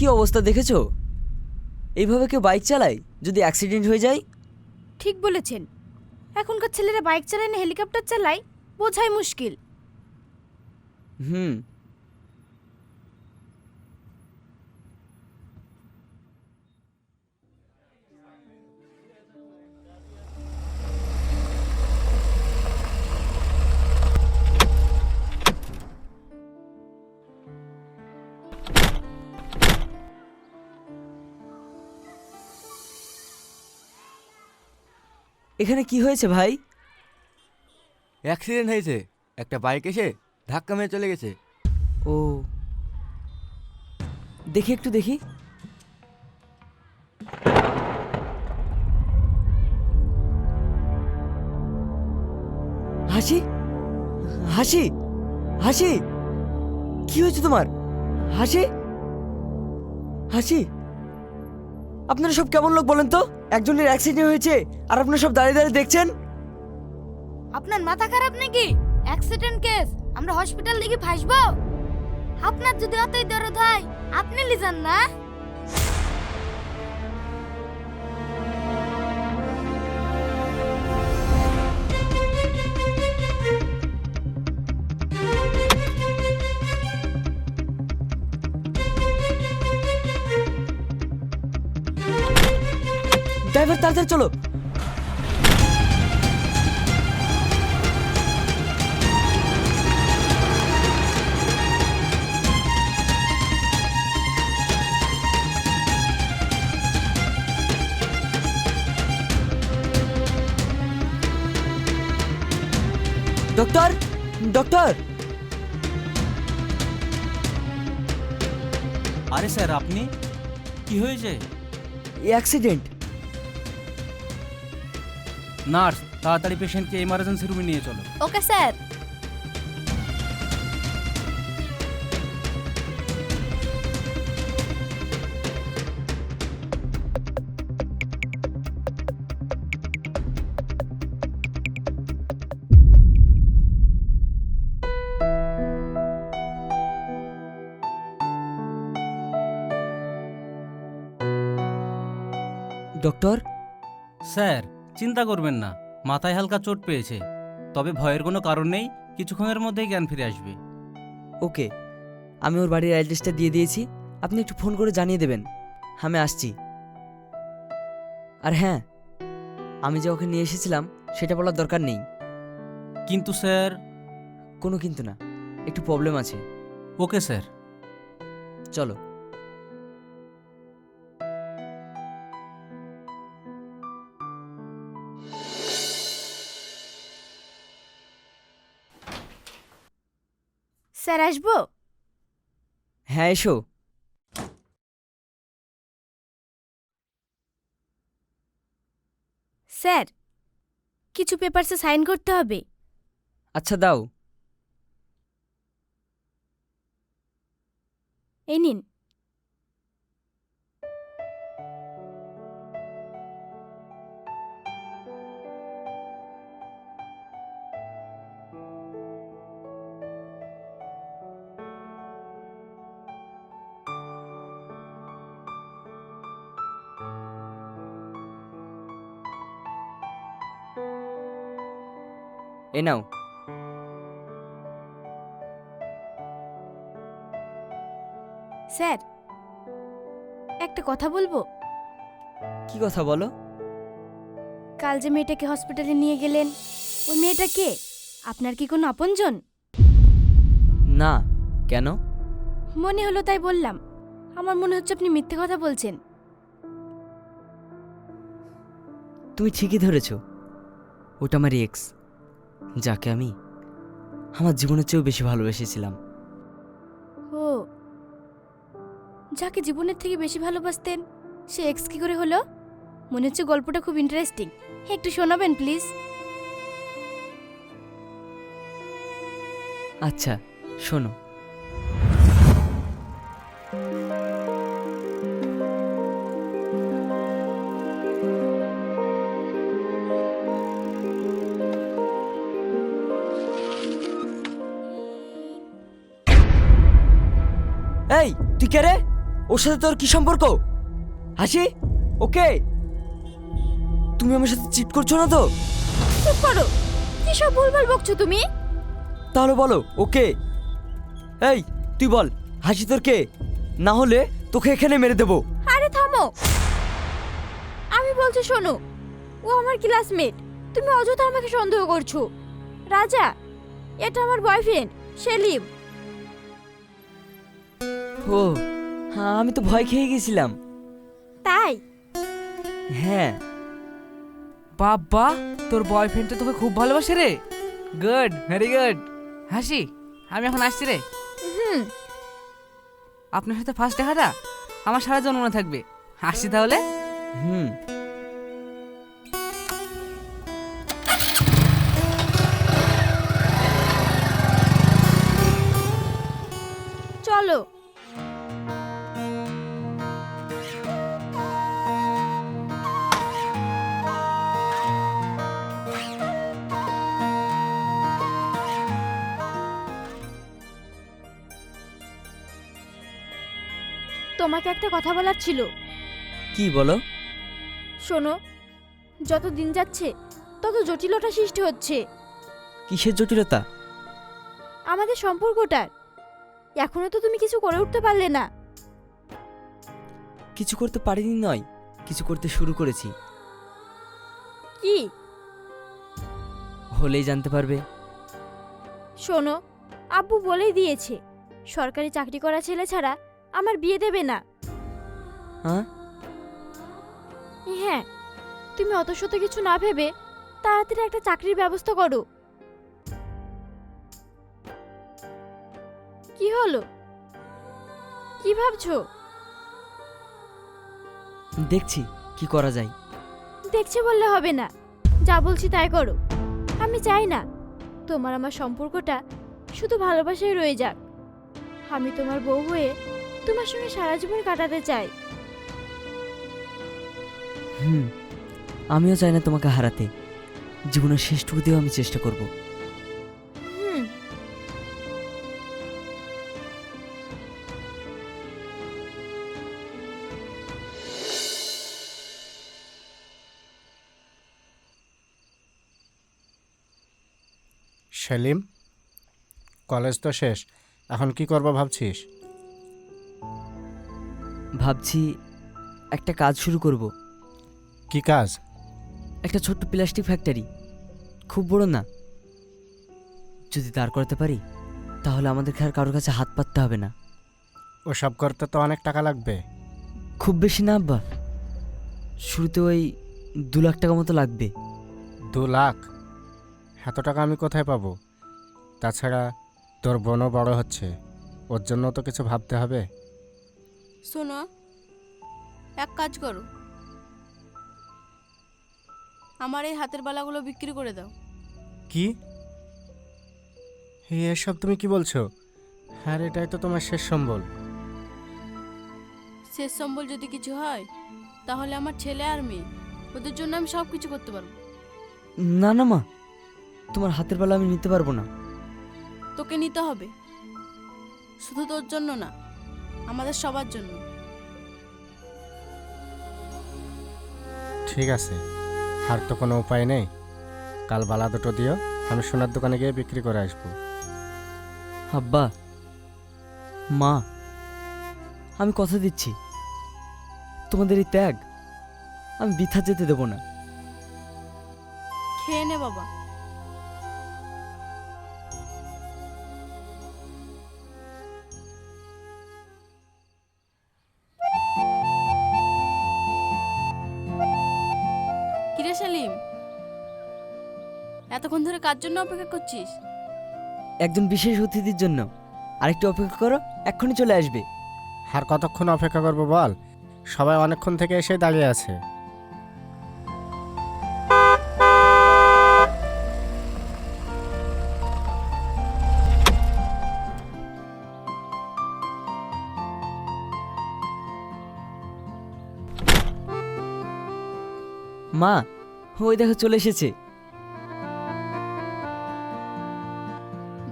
কি অবস্থা দেখেছো? এইভাবে কেউ বাইক চালায় যদি অ্যাক্সিডেন্ট হয়ে যায়? ঠিক বলেছেন। এখনকার ছেলেরা বাইক চালায় না হেলিকপ্টার চালায়, বোঝাই মুশকিল। হুম। এখানে কি হয়েছে ভাই? অ্যাক্সিডেন্ট হয়েছে, একটা বাইক এসে ধাক্কা মেরে চলে গেছে। ও, দেখি একটু দেখি। হাসি, হাসি, হাসি, কি হয়েছে তোমার? হাসি, হাসি, আপনারা সব কেমন লোক বলেন তো? একজনের অ্যাক্সিডেন্ট হয়েছে আর আপনারা সব দাঁড়িয়ে দাঁড়িয়ে দেখছেন। আপনার মাথা খারাপ নাকি? অ্যাক্সিডেন্ট কেস, আমরা হসপিটাল লিখে ফাঁসবো? আপনার যদি অতই দরদ হয় আপনি লিজান না। ড্রাইভার তাড়াতাড়ি চলো। Doctor, doctor. আরে স্যার, আপনি কি হয়েছে? অ্যাক্সিডেন্ট। নার্স, তাড়াতাড়ি পেশেন্টকে এমার্জেন্সি রুমে নিয়ে চলো। Okay sir. ডক্টর, স্যার, চিন্তা করবেন না, মাথায় হালকা চোট পেয়েছে, তবে ভয়ের কোনো কারণ নেই, কিছুক্ষণের মধ্যেই জ্ঞান ফিরে আসবে। ওকে, আমি ওর বাড়ির অ্যাড্রেসটা দিয়ে দিয়েছি, আপনি একটু ফোন করে জানিয়ে দেবেন, আমি আসছি। আর হ্যাঁ, আমি যে ওকে নিয়ে এসেছিলাম সেটা বলার দরকার নেই। কিন্তু স্যার। কোনো কিন্তু না, একটু প্রবলেম আছে। Okay sir. চলো। স্যার আসবো? হ্যাঁ, এসো। স্যার, কিছু পেপারসে সাইন করতে হবে। আচ্ছা, দাও। এই নিন। এ নাও। স্যার, একটা কথা বলবো? কি কথা বলো? কাল যে মেয়েটাকে হসপিটালে নিয়ে গেলেন, ওই মেয়েটা কে? আপনার কি কোনো আপনজন? না, কেন? মনে হলো তাই বললাম। আমার মনে হচ্ছে আপনি মিথ্যে কথা বলছেন। তুমি ঠিকই ধরেছো, ওটা আমার এক্স, যাকে আমি আমার জীবনের চেয়েও বেশি ভালোবেসেছিলাম। ও, যাকে জীবনের থেকে বেশি ভালোবাসতেন সে এক্স কি করে হলো? মনে হচ্ছে গল্পটা খুব ইন্টারেস্টিং, একটু শোনাবেন প্লিজ? আচ্ছা, শোনো। এই, তুই কে রে? ওর সাথে তোর কি সম্পর্ক? হাসি, ওকে তুমি আমার সাথে চিট করছো না তো? চুপ করো, কি সব ভুলভাল বকছো তুমি? তাহলে বলো ওকে। এই তুই বল, হাসি তোর কে? না হলে তোকে এখানে মেরে দেবো। আরে থামো, আমি বলছি শোনো, ও আমার ক্লাসমেট, তুমি অযথা আমাকে সন্দেহ করছো। রাজা, এটা আমার বয়ফ্রেন্ড সেলিম। ও হ্যাঁ, আমি তো ভয় খেয়ে গেছিলাম। তাই? হ্যাঁ। বাবা, তোর বয়ফ্রেন্ড তো তোকে খুব ভালোবাসে রে। Good, very good. হাসি, আমি এখন আসছি রে। হুম। আপনার সাথে ফার্স্ট দেখাটা আমার সারা জন্ম মনে থাকবে। আসছি তাহলে। হুম। চলো। তোমাকে একটা কথা বলার ছিল। কি বলো? শোনো, যত দিন যাচ্ছে তত জটিলতা সৃষ্টি হচ্ছে কিসের জটিলতা? আমাদের সম্পর্কটার। এখনো তো তুমি কিছু করে উঠতে পারলে না। কিছু করতে পারিনি নয়, কিছু করতে শুরু করেছি। কি? হলেই জানতে পারবে। শোনো, আব্বু বলেই দিয়েছে সরকারি চাকরি করা ছেলে ছাড়া আমার বিয়ে দেবে না। হ্যাঁ? হ্যাঁ, তুমি অত শত কিছু না ভেবে তাড়াতাড়ি একটা চাকরির ব্যবস্থা করো। কি হলো, কি ভাবছো? দেখছি কি করা যায়। দেখছে বললে হবে না, যা বলছি তাই করো। আমি চাই না তোমার আমার সম্পর্কটা শুধু ভালোবাসায় রয়ে যাক। আমি তোমার বউ হয়ে তোমার সঙ্গে সারা জীবন কাটাতে চাই। হুম, আমিও চাই না তোমাকে হারাতে। জীবনের শেষটুকু দিয়েও আমি চেষ্টা করব। হুম। সেলিম, কলেজ তো শেষ, এখন কি করবো ভাবছিস? ভাবছি একটা কাজ শুরু করব। কি কাজ? একটা ছোট্ট প্লাস্টিক ফ্যাক্টরি, খুব বড় না। যদি দাঁড় করতে পারি তাহলে আমাদের আর কারোর কাছে হাত পাততে হবে না। ওসব করতে তো অনেক টাকা লাগবে। খুব বেশি না আব্বা, শুরুতে ওই 2 লাখ টাকা মতো লাগবে। 2 লাখ? এত টাকা আমি কোথায় পাবো? তাছাড়া তোর বোনও বড় হচ্ছে, ওর জন্য তো কিছু ভাবতে হবে। শোনো, এক কাজ করো, আমার এই হাতের বালাগুলো বিক্রি করে দাও। কি? এসব তুমি কি বলছো? হ্যাঁ, এটাই তো তোমার শেষ সম্বল। শেষ সম্বল যদি কিছু হয় তাহলে আমার ছেলে আর মেয়ে, ওদের জন্য আমি সব কিছু করতে পারবো। না না মা, তোমার হাতের বেলা আমি নিতে পারবো না। তোকে নিতে হবে, শুধু তোর জন্য না, আমাদের সবার জন্য। ঠিক আছে, আর তো কোনো উপায় নেই। কাল বালা দুটো দিও, আমি সোনার দোকানে গিয়ে বিক্রি করে আসবো। আব্বা, মা, আমি কথা দিচ্ছি তোমাদের এই ত্যাগ আমি বৃথা যেতে দেব না। খেয়ে নে বাবা। কিরে সেলিম, এতক্ষণ ধরে কার জন্য অপেক্ষা করছিস? একজন বিশেষ অতিথির জন্য। আরেকটু অপেক্ষা করো, এক্ষুনি চলে আসবে। আর কতক্ষণ অপেক্ষা করবো বল? সবাই অনেকক্ষণ থেকে এসে দাঁড়িয়ে আছে। মা, ওই দেখো চলে এসেছে।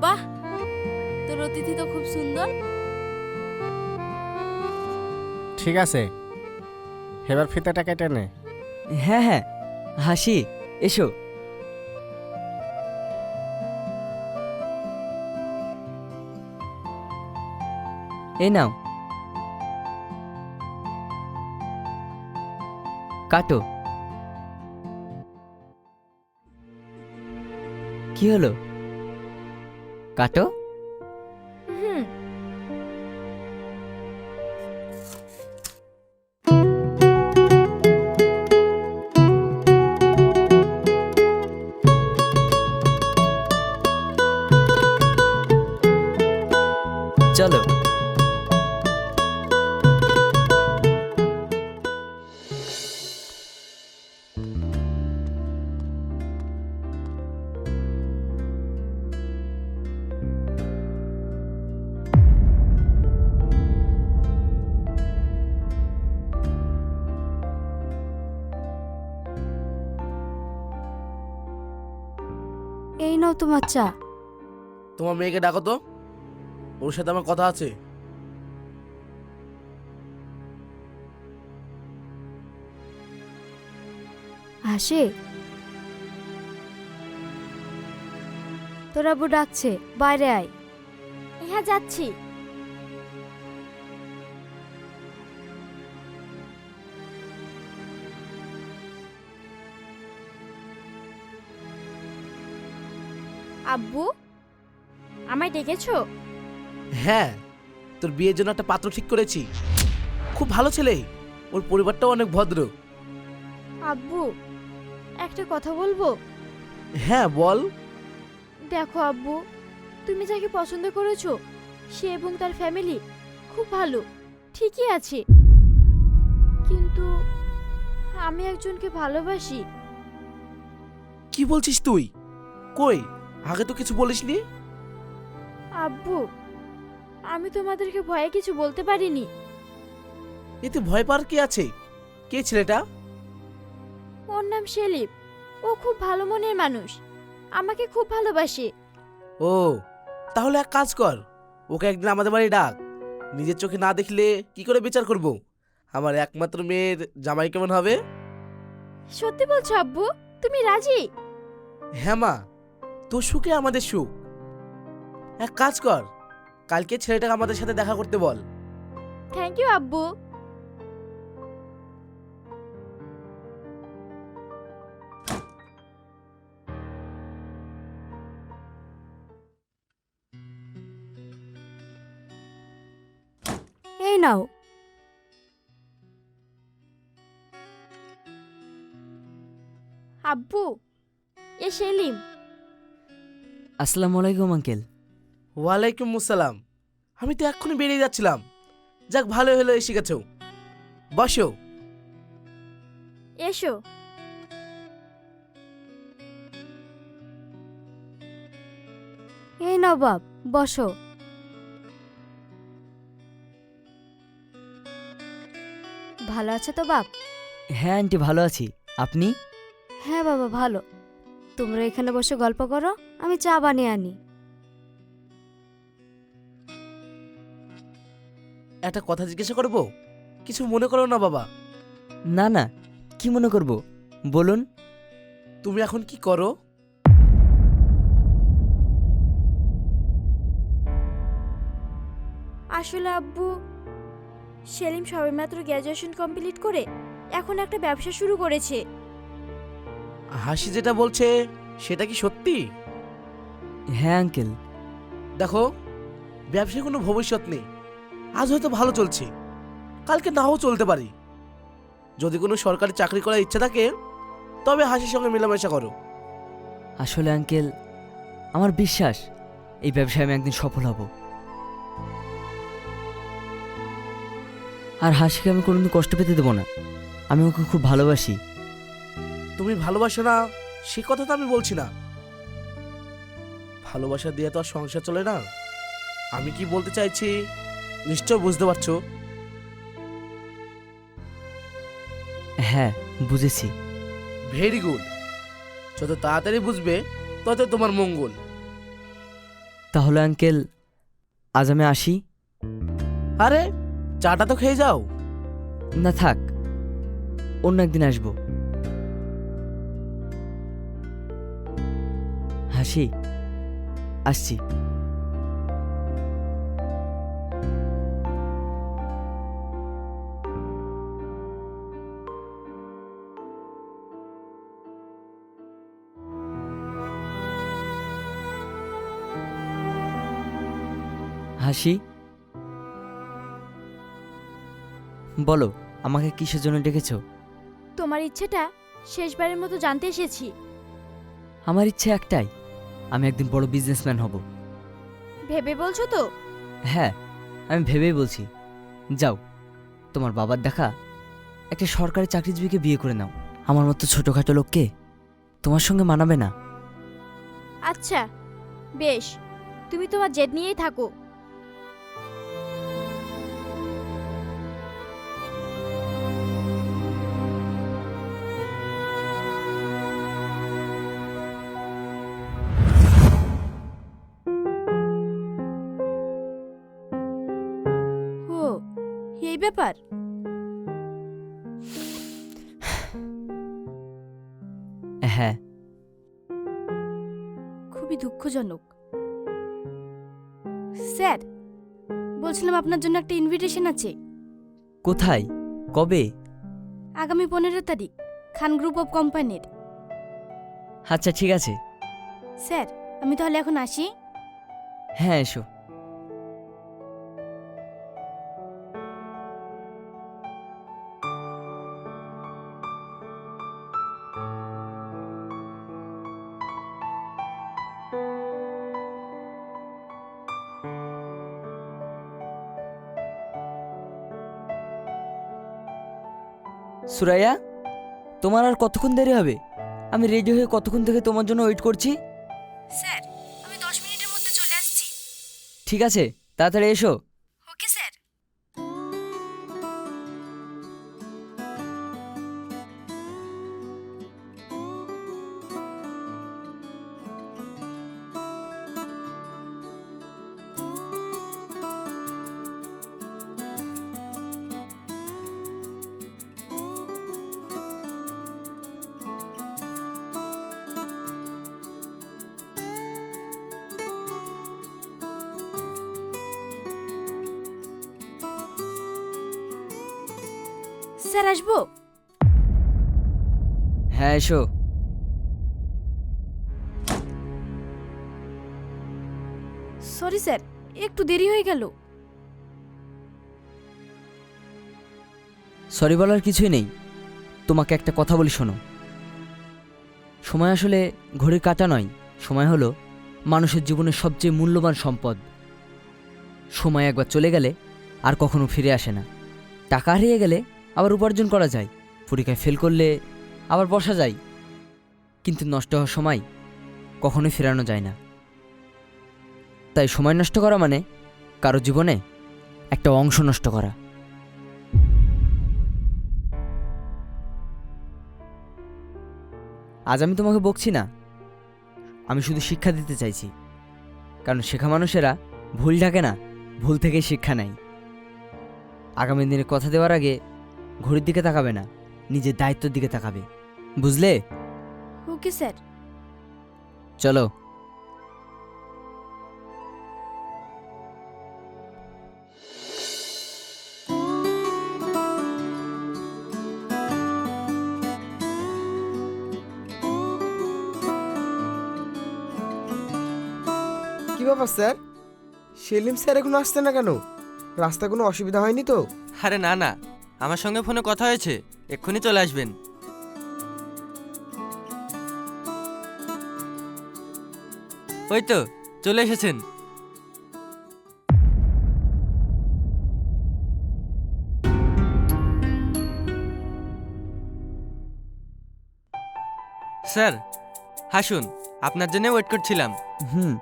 বাহ, তোর অতিথি তো খুব সুন্দর। ঠিক আছে, এবার ফিতাটা কেটে নে। হ্যাঁ হ্যাঁ, হাসি এসো। এই নাও, কাটো। কি হলো, কাটো। হুম। চলো। এই নাও তোমার চা। তোমার মেয়েকে ডাকো তো, ওর সাথে আমার কথা আছে। হাসি, তোর আব্বু ডাকছে, বাইরে আয়। হ্যাঁ যাচ্ছি। আব্বু, আমায় ডেকেছো? হ্যাঁ, তোর বিয়ের জন্য একটা পাত্র ঠিক করেছি। খুব ভালো ছেলে, ওর পরিবারটাও অনেক ভদ্র। আব্বু, একটা কথা বলবো? হ্যাঁ বল। দেখো আব্বু, তুমি যাকে পছন্দ করেছো সে এবং তার ফ্যামিলি খুব ভালো, ঠিকই আছে, কিন্তু আমি একজনকে ভালোবাসি। কি বলছিস তুই? কই, আগে তো কিছু বলিসনি। আব্বু, আমি তোমাদেরকে ভয়ে কিছু বলতে পারিনি। এতে ভয় পাওয়ার কি আছে? কে ছেলেটা? ওর নাম সেলিম, ও খুব ভালো মনের মানুষ, আমাকে খুব ভালোবাসে। ও, তাহলে এক কাজ কর, ওকে একদিন আমাদের বাড়ি ডাক। নিজের চোখে না দেখলে কি করে বিচার করব? আমার একমাত্র মেয়ের জামাই কেমন হবে? সত্যি বলছো আব্বু? তুমি রাজি? হ্যাঁ মা, তোর সুখে আমাদের সুখ। এক কাজ কর, কালকে ছেলেটাকে আমাদের সাথে দেখা করতে বল। থ্যাংক ইউ আব্বু। এই নাও। আব্বু, এ সেলিম। আসসালামু আলাইকুম আঙ্কেল। ওয়ালাইকুম আসসালাম। আমি তো এক্ষুনি বেরিয়ে যাচ্ছিলাম। যাক, ভালো হলো এসে গেছো। বসো। এসো। এই নাও বাপ, বসো। ভালো আছে তো বাপ? হ্যাঁ আন্টি, ভালো আছি। আপনি? হ্যাঁ বাবা, ভালো। তোমরা এখানে বসে গল্প করো, আমি চা বানিয়ে আনি। একটা কথা জিজ্ঞাসা করবো? কিছু মনে করো না বাবা। না না, কি মনে করব, বলুন। তুমি এখন কি করো? আসলে আব্বু, সেলিম সবেমাত্র গ্র্যাজুয়েশন কমপ্লিট করে এখন একটা ব্যবসা শুরু করেছে। হাসি যেটা বলছে সেটা কি সত্যি? হ্যাঁ আঙ্কেল। দেখো, ব্যবসায় কোনো ভবিষ্যৎ নেই। আজ হয়তো ভালো চলছে, কালকে নাও চলতে পারি। যদি কোনো সরকারি চাকরি করার ইচ্ছা থাকে তবে হাসির সঙ্গে মেলামেশা করো। আসলে আঙ্কেল, আমার বিশ্বাস এই ব্যবসায় আমি একদিন সফল হব। আর হাসিকে আমি কোনোদিন কষ্ট পেতে দেবো না। আমি ওকে খুব ভালোবাসি। তুমি ভালোবাসো না সে কথা তো আমি বলছি না, ভালোবাসা দিয়ে তো আর সংসার চলে না। আমি কি বলতে চাইছি নিশ্চয় বুঝতে পারছো। হ্যাঁ, বুঝেছি। Very good. যত তাড়াতাড়ি বুঝবে তত তোমার মঙ্গল। তাহলে আঙ্কেল, আজ আমি আসি। আরে, চাটা তো খেয়ে যাও। না থাক, অন্য একদিন আসবো। হাসি, আসছি। হাসি, বলো আমাকে কিসের জন্য ডেকেছো? তোমার ইচ্ছেটা শেষবারের মতো জানতে এসেছি। আমার ইচ্ছে একটাই, আমি একদিন বড় বিজনেসম্যান হব। ভেবে বলছো তো? হ্যাঁ, আমি ভেবেই বলছি। যাও, তোমার বাবার দেখা একটা সরকারি চাকরিজীবীকে বিয়ে করে নাও। আমার মতো ছোটখাটো লোককে তোমার সঙ্গে মানাবে না। আচ্ছা বেশ, তুমি তোমার জেদ নিয়েই থাকো। ও, এই ব্যাপার। হ্যাঁ, খুবই দুঃখজনক। স্যার, বলছিলাম আপনার জন্য একটা ইনভিটেশন আছে। কোথায়, কবে? আগামী 15 তারিখ, খান গ্রুপ অফ কোম্পানির। আচ্ছা ঠিক আছে। স্যার, আমি তাহলে এখন আসি। হ্যাঁ এসো। সুরাইয়া, তোমার আর কতক্ষণ দেরি হবে? আমি রেডি হয়ে কতক্ষণ থেকে তোমার জন্য ওয়েট করছি। স্যার, আমি 10 মিনিটের মধ্যে চলে আসছি। ঠিক আছে, তাড়াতাড়ি এসো। Okay sir. স্যার, আসবো? হ্যাঁ এসো। সরি স্যার, একটু দেরি হয়ে গেল। সরি বলার কিছুই নেই। তোমাকে একটা কথা বলি শোনো। সময় আসলে ঘড়ির কাঁটা নয়, সময় হলো মানুষের জীবনের সবচেয়ে মূল্যবান সম্পদ। সময় একবার চলে গেলে আর কখনো ফিরে আসে না। টাকা হারিয়ে গেলে আবার উপার্জন করা যায়, পরীক্ষায় ফেল করলে আবার বসা যায়, কিন্তু নষ্ট হওয়ার সময় কখনোই ফেরানো যায় না। তাই সময় নষ্ট করা মানে কারো জীবনে একটা অংশ নষ্ট করা। আজ আমি তোমাকে বকছি না, আমি শুধু শিক্ষা দিতে চাইছি। কারণ শেখা মানুষেরা ভুল ঢাকে না, ভুল থেকেই শিক্ষা নেয়। আগামী দিনে কথা দেওয়ার আগে ঘড়ির দিকে তাকাবে না, নিজের দায়িত্বের দিকে তাকাবে, বুঝলে? Okay sir. চলো। কি ব্যাপার স্যার, সেলিম স্যার এখনো আসছে না কেন? রাস্তায় কোনো অসুবিধা হয়নি তো? আরে না না, আমার সঙ্গে ফোনে কথা হয়েছে, এক্ষুনি চলে আসবেন। ওই তো চলে এসেছেন। স্যার হাসুন, আপনার জন্য ওয়েট করছিলাম। হুম।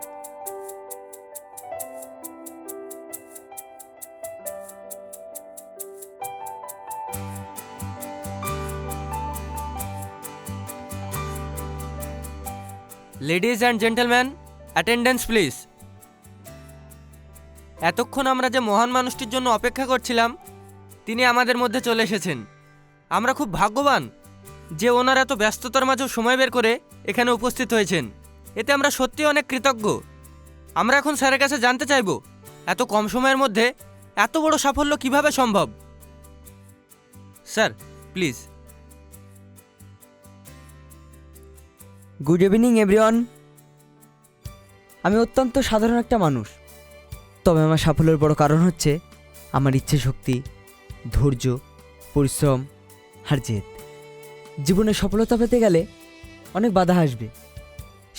Ladies and gentleman, attendance please. এতক্ষণ আমরা যে মহান মানুষটির জন্য অপেক্ষা করছিলাম তিনি আমাদের মধ্যে চলে এসেছেন। আমরা খুব ভাগ্যবান যে ওনার এত ব্যস্ততার মাঝেও সময় বের করে এখানে উপস্থিত হয়েছেন। এতে আমরা সত্যি অনেক কৃতজ্ঞ। আমরা এখন স্যারের কাছে জানতে চাইব এত কম সময়ের মধ্যে এত বড় সাফল্য কিভাবে সম্ভব। Sir please. Good evening everyone. আমি অত্যন্ত সাধারণ একটা মানুষ, তবে আমার সাফল্যের বড় কারণ হচ্ছে আমার ইচ্ছে শক্তি, ধৈর্য, পরিশ্রম আর জেদ। জীবনে সফলতা পেতে গেলে অনেক বাধা আসবে,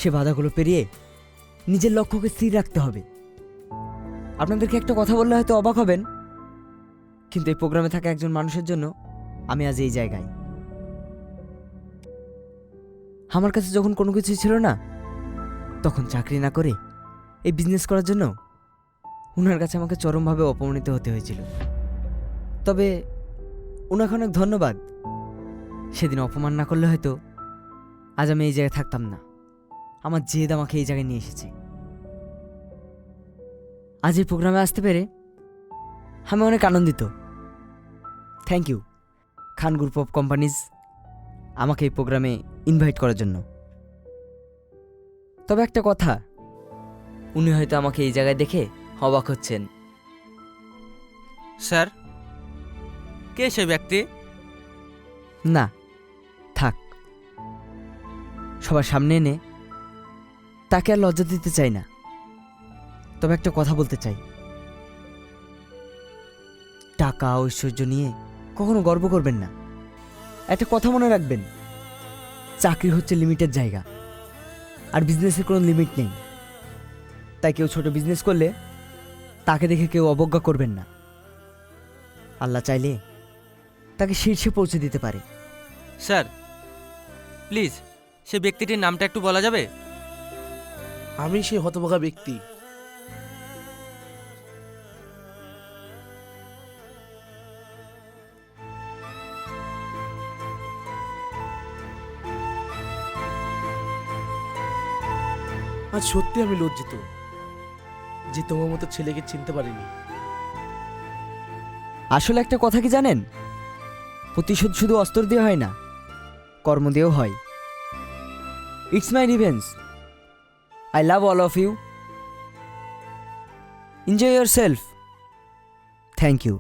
সে বাধাগুলো পেরিয়ে নিজের লক্ষ্যকে স্থির রাখতে হবে। আপনাদেরকে একটা কথা বললে হয়তো অবাক হবেন, কিন্তু এই প্রোগ্রামে থাকা একজন মানুষের জন্য আমি আজ এই জায়গায়। আমার কাছে যখন কোনো কিছুই ছিল না, তখন চাকরি না করে এই বিজনেস করার জন্য ওনার কাছে আমাকে চরমভাবে অপমানিত হতে হয়েছিল। তবে ওনাকে অনেক ধন্যবাদ। সেদিন অপমান না করলে হয়তো আজ আমি এই জায়গায় থাকতাম না। আমার জেদ আমাকে এই জায়গায় নিয়ে এসেছে। আজ এই প্রোগ্রামে আসতে পেরে আমি অনেক আনন্দিত। Thank you Khan group of companies আমাকে এই প্রোগ্রামে ইনভাইট করার জন্য। তবে একটা কথা, উনি হয়তো আমাকে এই জায়গায় দেখে অবাক হচ্ছেন। স্যার কে সে ব্যক্তি? না থাক, সবার সামনে এনে তাকে আর লজ্জা দিতে চাই না। তবে একটা কথা বলতে চাই, টাকা ঐশ্বর্য নিয়ে কখনো গর্ব করবেন না। একটা কথা মনে রাখবেন, চাকরি হচ্ছে লিমিটেড জায়গা, আর বিজনেসের কোনো লিমিট নেই। তাই কেউ ছোট বিজনেস করলে তাকে দেখে কেউ অবজ্ঞা করবেন না। আল্লাহ চাইলে তাকে শীর্ষে পৌঁছে দিতে পারে। স্যার প্লিজ সে ব্যক্তিটির নামটা একটু বলা যাবে? আমি সেই হতভাগা ব্যক্তি। আজ সত্যি আমি লজ্জিত যে তোমার মতো ছেলেকে চিনতে পারিনি। আসলে একটা কথা কি জানেন, প্রতিশোধ শুধু অস্ত্র দিয়ে হয় না, কর্ম দিয়েও হয়। It's my revenge. I love all of you. Enjoy yourself. Thank you.